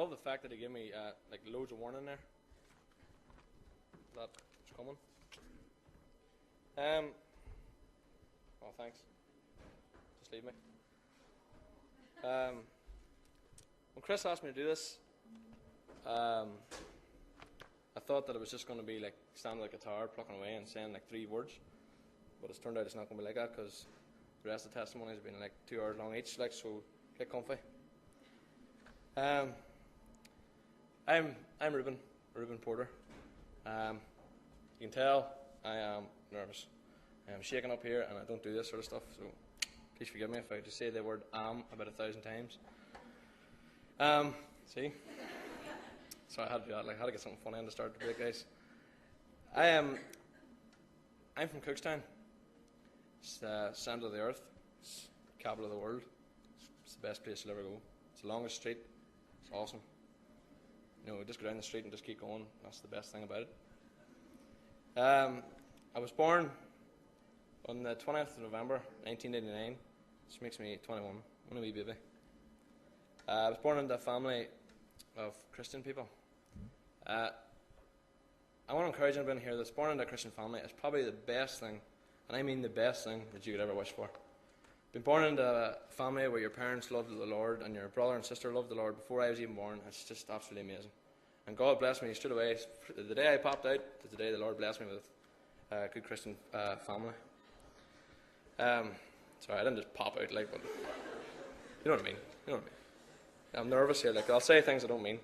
love the fact that he gave me like loads of warning there. That was coming. Oh, thanks. Just leave me. When Chris asked me to do this, I thought that it was just going to be like standing at the guitar, plucking away and saying like 3 words. But it's turned out it's not going to be like that, because the rest of the testimonies have been like 2 hours long each, like, so get comfy. I'm Reuben Porter. You can tell I am nervous. I'm shaking up here, and I don't do this sort of stuff, so please forgive me if I just say the word "am" about 1,000 times. See? So I had to do that. Like, I had to get something funny on the start to break ice. I'm from Cookstown. It's the centre of the earth. It's the capital of the world. It's the best place you'll ever go. It's the longest street. It's awesome. You know, just go down the street and just keep going. That's the best thing about it. I was born on the 20th of November, 1989. This makes me 21. I'm a wee baby. I was born into a family of Christian people. I want to encourage anybody here that's born into a Christian family. It's probably the best thing, and I mean the best thing, that you could ever wish for. Being born into a family where your parents loved the Lord and your brother and sister loved the Lord before I was even born, it's just absolutely amazing. And God blessed me straight away. The day I popped out to the day the Lord blessed me with a good Christian family. Sorry, I didn't just pop out like, but you know what I mean. You know what I mean. I'm nervous here. Like, I'll say things I don't mean.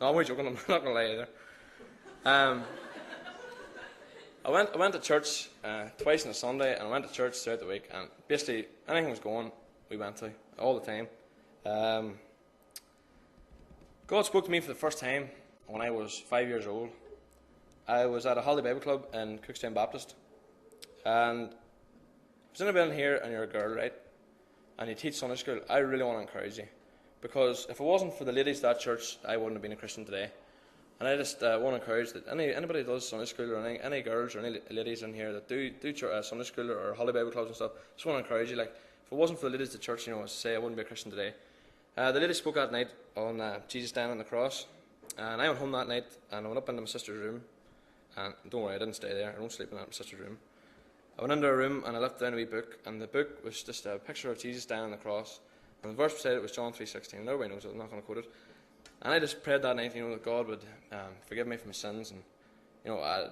No, I'm only joking. I'm not going to lie either. I went to church twice on a Sunday, and I went to church throughout the week. And basically, anything was going, we went to all the time. God spoke to me for the first time when I was 5 years old. I was at a Holiday Bible Club in Cookstown Baptist, and if there's anybody in here and you're a girl, right, and you teach Sunday school, I really want to encourage you, because if it wasn't for the ladies of that church, I wouldn't have been a Christian today. And I just want to encourage that anybody that does Sunday school, or any girls or any ladies in here that do Sunday school or Holiday Bible Clubs and stuff, just want to encourage you. Like, if it wasn't for the ladies of the church, you know, as I say, I wouldn't be a Christian today. The lady spoke that night on Jesus dying on the cross, and I went home that night and I went up into my sister's room, and don't worry, I didn't stay there. I don't sleep in my sister's room. I went into her room and I lifted down a wee book, and the book was just a picture of Jesus dying on the cross, and the verse beside it was John 3:16. Nobody knows it. I'm not going to quote it. And I just prayed that night, you know, that God would forgive me for my sins. And you know, I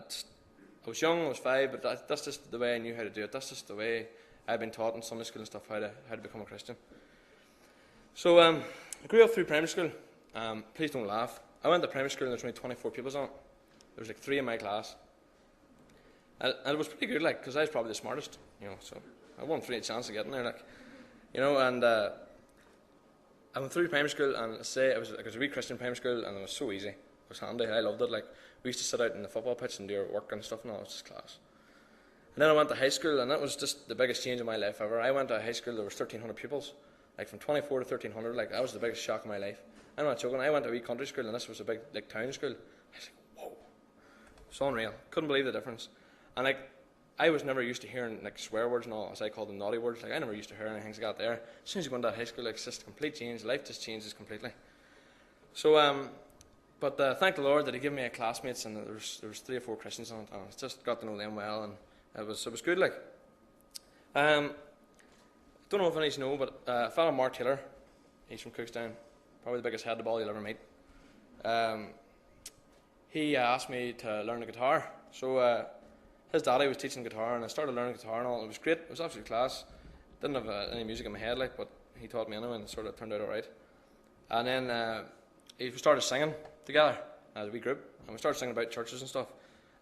was young, I was 5, but that's just the way I knew how to do it. That's just the way I've been taught in Sunday school and stuff, how to become a Christian. So I grew up through primary school. Please don't laugh. I went to primary school and there was only 24 pupils on it. There was like 3 in my class. And it was pretty good, like, because I was probably the smartest, you know, so I wasn't really a chance of getting there, like, you know. And I went through primary school, and I say it was a wee Christian primary school, and it was so easy. It was handy. I loved it. Like, we used to sit out in the football pitch and do our work and stuff, and all. It was just class. And then I went to high school, and that was just the biggest change in my life ever. I went to high school, there was 1,300 pupils, like from 24 to 1,300. Like, that was the biggest shock of my life. I'm not joking. I went to a wee country school, and this was a big, like, town school. I was like, whoa, it's unreal. Couldn't believe the difference. And like, I was never used to hearing like swear words and all, as I call them, naughty words. Like, I never used to hear anything like that there. As soon as you go into high school, like, it's just a complete change. Life just changes completely. So, but thank the Lord that He gave me a classmates, and there was 3 or 4 Christians on it, and I just got to know them well, and it was good. Like, don't know if any of you know, but fellow Mark Taylor, he's from Cookstown, probably the biggest head of ball you'll ever meet. He asked me to learn the guitar, so. His daddy was teaching guitar, and I started learning guitar and all. It was great. It was absolutely class. Didn't have any music in my head, like, but he taught me anyway, and it sort of turned out all right. And then we started singing together as a wee group, and we started singing about churches and stuff.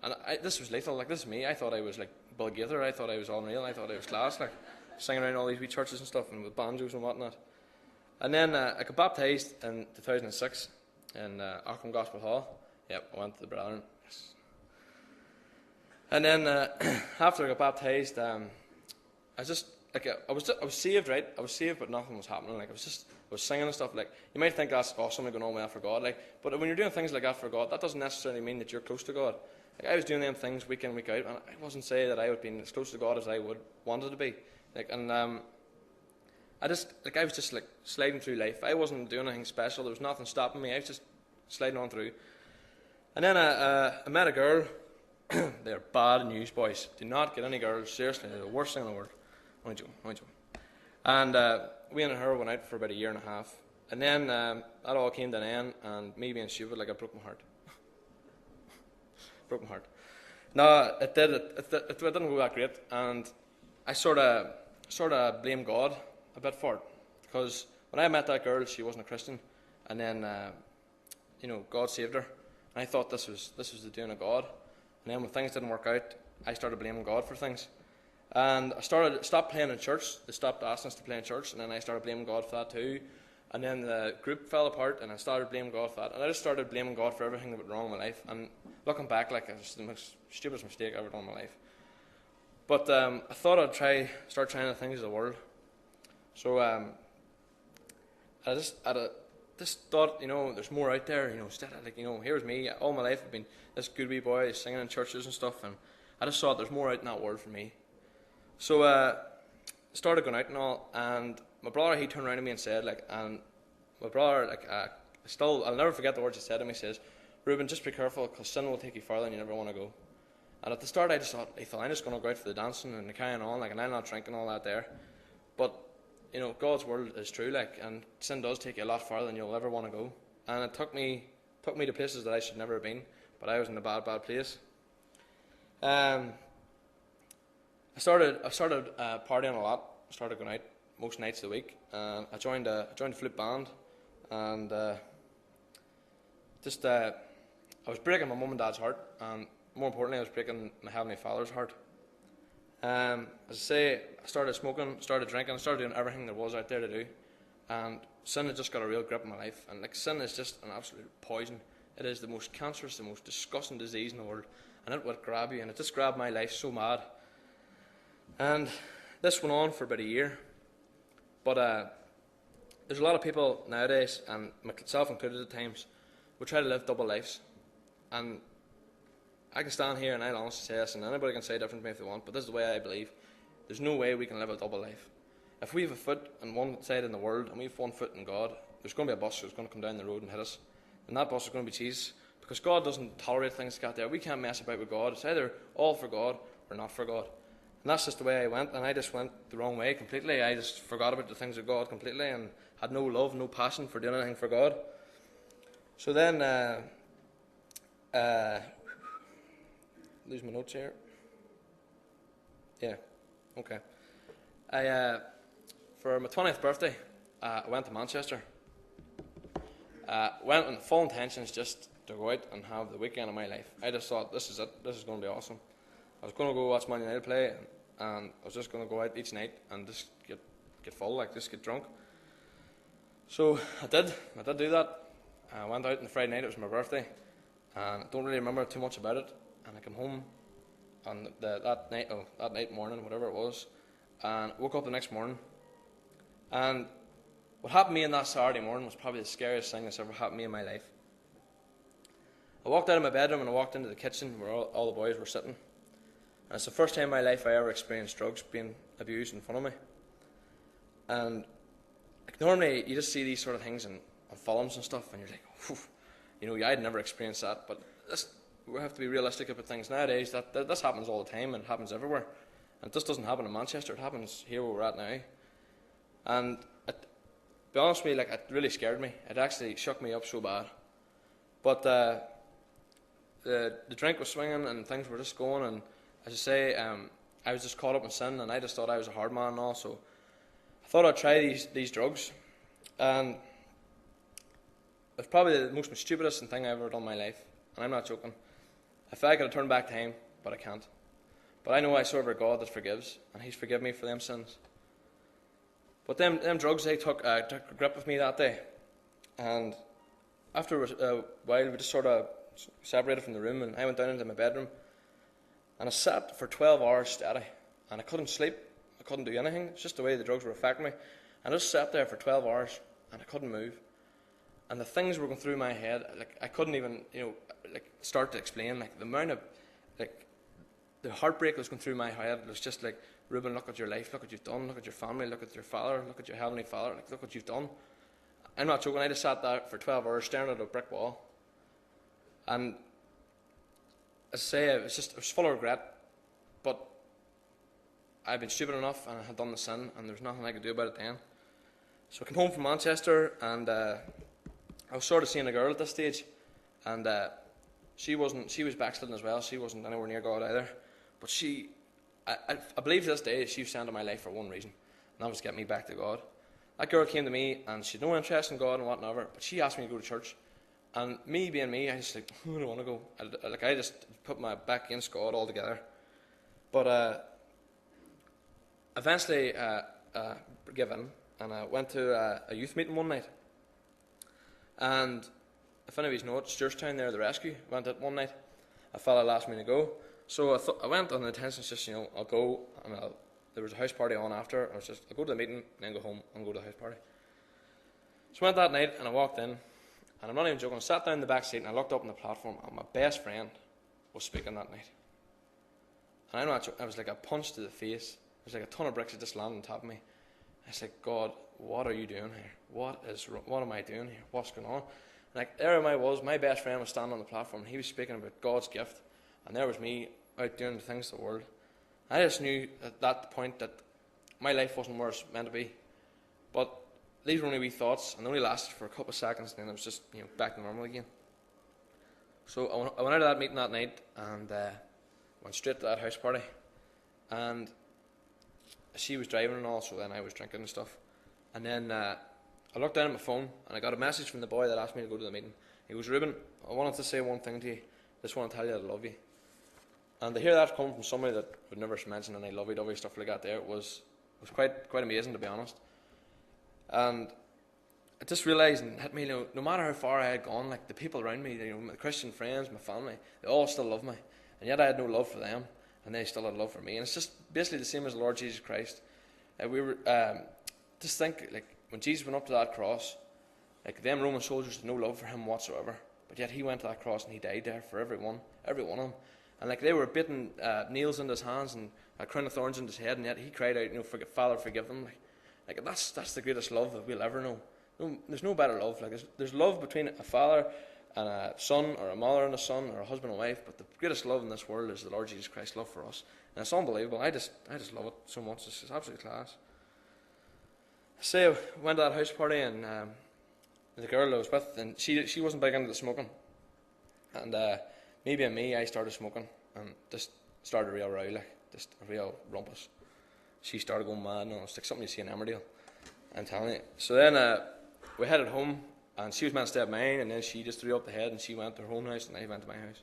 And this was lethal. Like, this is me. I thought I was like Bill Gaither. I thought I was unreal. I thought I was class, like, singing around all these wee churches and stuff, and with banjos and whatnot. And then I got baptised in 2006 in Auckland Gospel Hall. Yep, I went to the Brethren. And then after I got baptised, I was saved, right? I was saved, but nothing was happening. Like, I was singing and stuff. Like, you might think that's awesome, going on well for God. Like, but when you're doing things like that for God, that doesn't necessarily mean that you're close to God. Like, I was doing them things week in, week out, and I wasn't saying that I would be as close to God as I would wanted to be. Like, and I was just like sliding through life. I wasn't doing anything special. There was nothing stopping me. I was just sliding on through. And then I met a girl. They're bad news, boys. Do not get any girls. Seriously, they're the worst thing in the world. Only joking. And we and her went out for about a year and a half. And then that all came to an end, and me being stupid, like, I broke my heart. Broke my heart. No, it did. It didn't go that great, and I sort of blame God a bit for it, because when I met that girl, she wasn't a Christian, and then God saved her, and I thought this was the doing of God. And then when things didn't work out, I started blaming God for things, and I stopped playing in church. They stopped asking us to play in church, and then I started blaming God for that too. And then the group fell apart, and I started blaming God for that. And I just started blaming God for everything that went wrong in my life. And looking back, like, it was the most stupidest mistake I've ever done in my life. But I thought I'd start trying the things of the world. So I just thought, there's more out there. Instead of, here's me. All my life I've been this good wee boy singing in churches and stuff. And I just thought there's more out in that world for me. So I started going out and all, and my brother, he turned around to me and said, I'll never forget the words he said to me. He says, "Reuben, just be careful, because sin will take you farther than you never want to go." And at the start, I just thought, I'm just going to go out for the dancing and the carrying on, and I'm not drinking all that there. But, God's word is true, and sin does take you a lot farther than you'll ever want to go. And it took me to places that I should never have been, but I was in a bad place. I started partying a lot. I started going out most nights of the week, and I joined a flute band, and I was breaking my mum and dad's heart, and more importantly, I was breaking my Heavenly Father's heart. As I say, I started smoking, started drinking, I started doing everything there was out there to do, and sin had just got a real grip in my life. And sin is just an absolute poison. It is the most cancerous, the most disgusting disease in the world, and it would grab you, and it just grabbed my life so mad. And this went on for about a year. But there's a lot of people nowadays, and myself included at times, who try to live double lives. And I can stand here and I'll honestly say this, and anybody can say different to me if they want, but this is the way I believe. There's no way we can live a double life. If we have a foot on one side in the world and we have one foot in God, there's going to be a bus that's going to come down the road and hit us. And that bus is going to be Jesus, because God doesn't tolerate things like that there. We can't mess about with God. It's either all for God or not for God. And that's just the way I went, and I just went the wrong way completely. I just forgot about the things of God completely and had no love, no passion for doing anything for God. So then, lose my notes here. Yeah, okay. For my 20th birthday, I went to Manchester. Went with full intentions just to go out and have the weekend of my life. I just thought, this is it. This is going to be awesome. I was going to go watch Man United play, and I was just going to go out each night and just get full, just get drunk. So I did do that. I went out on the Friday night. It was my birthday, and I don't really remember too much about it. And I came home on that night morning, whatever it was, and woke up the next morning. And what happened to me on that Saturday morning was probably the scariest thing that's ever happened to me in my life. I walked out of my bedroom and I walked into the kitchen where all the boys were sitting. And it's the first time in my life I ever experienced drugs being abused in front of me. And normally you just see these sort of things on films and stuff, and you're like, whew, I'd never experienced that. But we have to be realistic about things nowadays. That this happens all the time, and it happens everywhere. And this doesn't happen in Manchester. It happens here where we're at now. And to be honest with you, it really scared me. It actually shook me up so bad. But the drink was swinging and things were just going, and as I say, I was just caught up in sin, and I just thought I was a hard man and all, so I thought I'd try these drugs. And it's probably the most stupidest thing I've ever done in my life, and I'm not joking. I feel like I could have turned back time, but I can't. But I know I serve a God that forgives, and He's forgiven me for them sins. But them drugs, they took a grip of me that day. And after a while, we just sort of separated from the room, and I went down into my bedroom, and I sat for 12 hours steady, and I couldn't sleep, I couldn't do anything. It's just the way the drugs were affecting me. And I just sat there for 12 hours, and I couldn't move. And the things were going through my head, I couldn't even, start to explain, the amount of, the heartbreak that was going through my head was just Reuben, look at your life, look what you've done, look at your family, look at your father, look at your heavenly Father, like, look what you've done. I'm not joking, I just sat there for 12 hours staring at a brick wall. And as I say, it was full of regret, but I'd been stupid enough and I had done the sin, and there was nothing I could do about it then. So I came home from Manchester, and I was sort of seeing a girl at this stage, and she was backsliding as well. She wasn't anywhere near God either, but I believe to this day she was sent in my life for one reason, and that was to get me back to God. That girl came to me, and she had no interest in God and whatever, but she asked me to go to church. And me being me, I just like, I don't want to go. I just put my back against God altogether. But eventually gave in, and I went to a youth meeting one night. And if any of you know it, Stewartstown there, the rescue, went at one night. A fella asked me to go. So I went on the intention, just, I'll go, and there was a house party on after. I'll go to the meeting, and then go home and go to the house party. So I went that night, and I walked in. And I'm not even joking, I sat down in the back seat and I looked up on the platform, and my best friend was speaking that night. And I'm not joking, I was like a punch to the face. It was like a ton of bricks that just landed on top of me. I said, God, what are you doing here? What am I doing here? What's going on? And like, there I was, my best friend was standing on the platform, and he was speaking about God's gift, and there was me out doing the things of the world. I just knew at that point that my life wasn't where it's meant to be. But these were only wee thoughts, and they only lasted for a couple of seconds, and then it was just back to normal again. So I went out of that meeting that night, and went straight to that house party. And she was driving and all, so then I was drinking and stuff. And then I looked down at my phone, and I got a message from the boy that asked me to go to the meeting. He goes, Reuben, I wanted to say one thing to you. Just want to tell you I love you. And to hear that come from somebody that would never mention any lovey-dovey stuff like that there was quite amazing, to be honest. And I just realised and hit me, no matter how far I had gone, like the people around me, my Christian friends, my family, they all still love me. And yet I had no love for them, and they still had love for me. And it's just basically the same as the Lord Jesus Christ. We were just think, like, when Jesus went up to that cross, like, them Roman soldiers had no love for him whatsoever. But yet he went to that cross and he died there for every one of them. And like, they were beating nails into his hands and a crown of thorns into his head, and yet he cried out, Father, forgive them. Like that's the greatest love that we'll ever know. There's no better love. Like there's love between a father and a son, or a mother and a son, or a husband and wife. But the greatest love in this world is the Lord Jesus Christ's love for us, and it's unbelievable. I just love it so much. It's absolute class. So I went to that house party, and the girl I was with, and she wasn't big into the smoking, and me being me, I started smoking, and just started a real row, like just a real rumpus. She started going mad, and it's like something you see in Emmerdale, I'm telling you. So then we headed home, and she was meant to stay at mine, and then she just threw up the head, and she went to her own house, and I went to my house.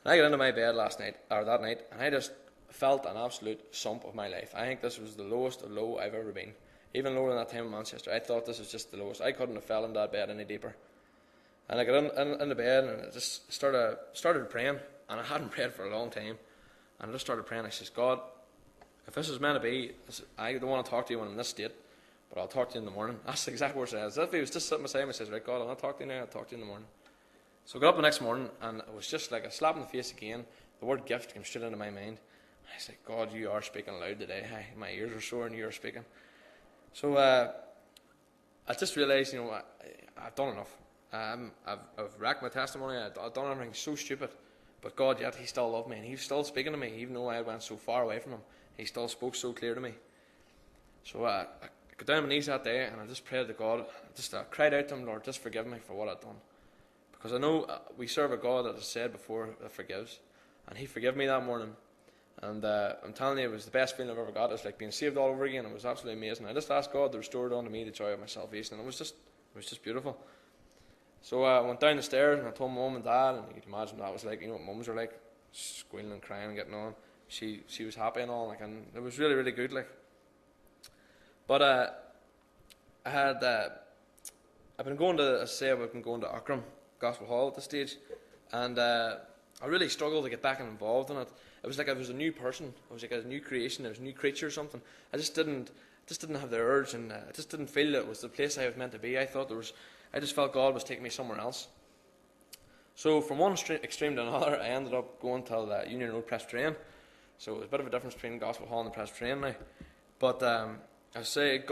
And I got into my bed that night, and I just felt an absolute sump of my life. I think this was the lowest of low I've ever been. Even lower than that time in Manchester. I thought this was just the lowest. I couldn't have fell in that bed any deeper. And I got in the bed, and I just started praying, and I hadn't prayed for a long time. And I just started praying. I says, God, if this is meant to be, I don't want to talk to you when I'm in this state, but I'll talk to you in the morning. That's the exact words I said. If he was just sitting beside me, I says, right, God, I'll not talk to you now, I'll talk to you in the morning. So I got up the next morning, and it was just like a slap in the face again. The word gift came straight into my mind. I said, God, you are speaking loud today. My ears are sore, and you are speaking. So I just realised, I've done enough. I've racked my testimony. I've done everything so stupid, but God, yet He still loved me, and He was still speaking to me, even though I went so far away from Him. He still spoke so clear to me. So I got down on my knees that day, and I just prayed to God. I cried out to Him, Lord, just forgive me for what I've done, because I know we serve a God that has said before that forgives, and He forgave me that morning. And I'm telling you, it was the best feeling I've ever got. It was like being saved all over again. It was absolutely amazing. I just asked God to restore unto me the joy of my salvation, and it was just beautiful. So I went down the stairs, and I told Mum and Dad, and you can imagine what that was like. You know what mums are like, squealing and crying and getting on. She was happy and all, like, and it was really, really good, like. But I had I've been going to Aughrim Gospel Hall at this stage, and I really struggled to get back and involved in it. It was like I was a new person. I was like a new creation. I was a new creature or something. I just didn't have the urge, and I just didn't feel it was the place I was meant to be. I just felt God was taking me somewhere else. So from one extreme to another, I ended up going to the Union Road Presbyterian, So there's a bit of a difference between Gospel Hall and the Presbyterian now. But I say,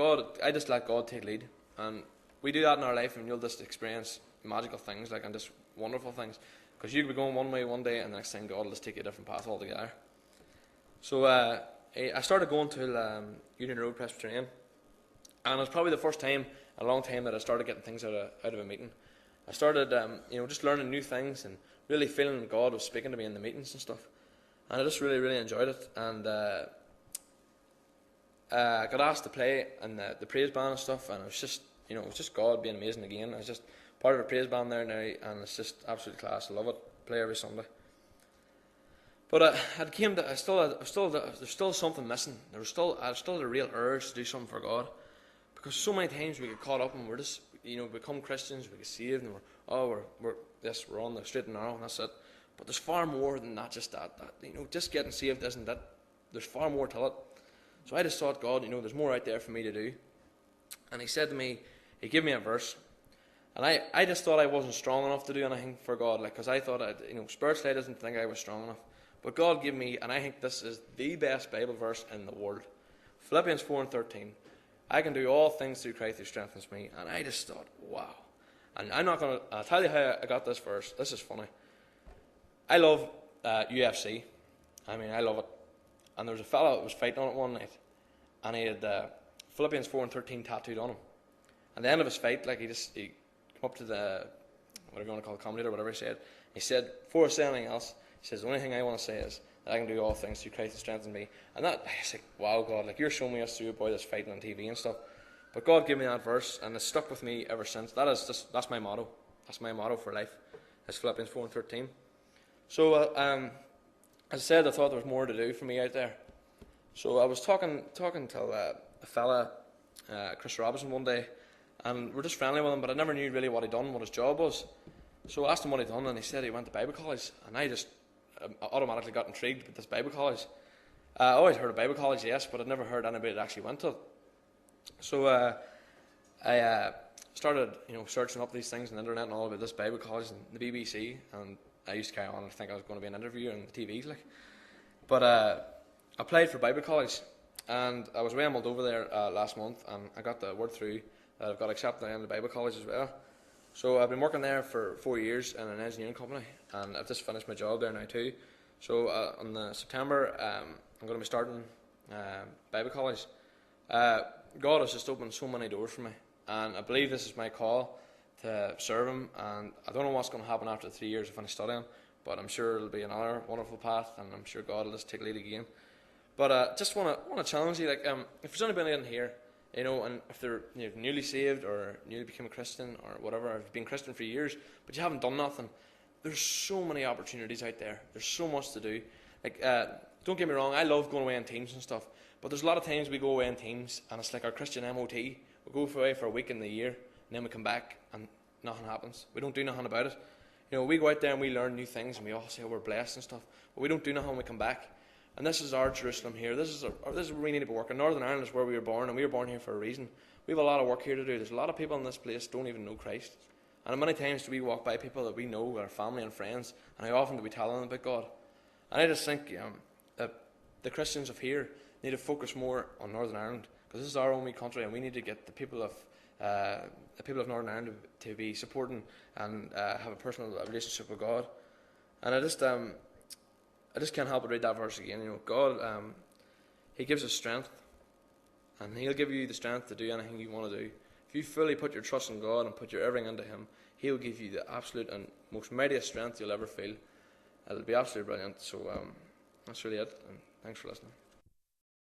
I just let God take lead. And we do that in our life, and you'll just experience magical things, and just wonderful things. Because you could be going one way one day, and the next thing God will just take you a different path altogether. So I started going to Union Road Presbyterian. And it was probably the first time in a long time that I started getting things out of a meeting. I started, just learning new things and really feeling God was speaking to me in the meetings and stuff. And I just really, really enjoyed it. And I got asked to play in the praise band and stuff, and it was just God being amazing again. I was just part of a praise band there now, and it's just absolute class. I love it. Play every Sunday. But there's still something missing. I was still a real urge to do something for God, because so many times we get caught up and we're just become Christians, we get saved, and we're on the straight and narrow, and that's it. But there's far more than that. Just that just getting saved isn't it. There's far more to it. So I just thought, God, there's more out there for me to do. And He said to me, He gave me a verse, and I just thought I wasn't strong enough to do anything for God, because I thought spiritually I didn't think I was strong enough. But God gave me, and I think this is the best Bible verse in the world, Philippians 4:13. I can do all things through Christ who strengthens me. And I just thought, wow. And I'll tell you how I got this verse. This is funny. I love UFC. I love it. And there was a fella that was fighting on it one night, and he had Philippians 4:13 tattooed on him. At the end of his fight, he came up to the, whatever you want to call it, commentator, whatever he said, before I say anything else, he says, the only thing I want to say is that I can do all things through Christ who strengthens me. And that, I was like, wow, God, you're showing me us through about this fighting on TV and stuff. But God gave me that verse, and it's stuck with me ever since. That's my motto. That's my motto for life. It's Philippians 4:13. So, as I said, I thought there was more to do for me out there. So I was talking to a fella, Chris Robinson, one day, and we're just friendly with him, but I never knew really what he'd done, what his job was. So I asked him what he'd done, and he said he went to Bible college, and I just automatically got intrigued with this Bible college. I always heard of Bible college, yes, but I'd never heard anybody that actually went to it. So I started, searching up these things on the internet and all about this Bible college and the BBC, and I used to carry on and think I was going to be an interviewer on the TVs, But I applied for Bible college, and I was way in Moldova there last month, and I got the word through that I've got accepted in the Bible college as well. So I've been working there for 4 years in an engineering company, and I've just finished my job there now too. So in September, I'm going to be starting Bible college. God has just opened so many doors for me, and I believe this is my call to serve Him. And I don't know what's going to happen after 3 years of finished studying, but I'm sure it'll be another wonderful path, and I'm sure God will just take lead again. But just want to challenge you, if there's anybody in here, and if they're newly saved or newly become a Christian or whatever, or have been Christian for years, but you haven't done nothing, there's so many opportunities out there. There's so much to do. Don't get me wrong, I love going away in teams and stuff, but there's a lot of times we go away in teams, and it's like our Christian MOT. We go away for a week in the year, and then we come back, and nothing happens. We don't do nothing about it. We go out there and we learn new things, and we all say we're blessed and stuff, but we don't do nothing when we come back. And this is our Jerusalem here. This is where we need to be working. Northern Ireland is where we were born, and we were born here for a reason. We have a lot of work here to do. There's a lot of people in this place don't even know Christ. And many times do we walk by people that we know, our family and friends, and how often do we tell them about God? And I just think that the Christians of here need to focus more on Northern Ireland, because this is our only country, and we need to get the people of Northern Ireland to be supporting and have a personal relationship with God. And I just can't help but read that verse again. God, He gives us strength, and He'll give you the strength to do anything you want to do. If you fully put your trust in God and put your everything into Him, He'll give you the absolute and most mightiest strength you'll ever feel. It'll be absolutely brilliant. So that's really it, and thanks for listening.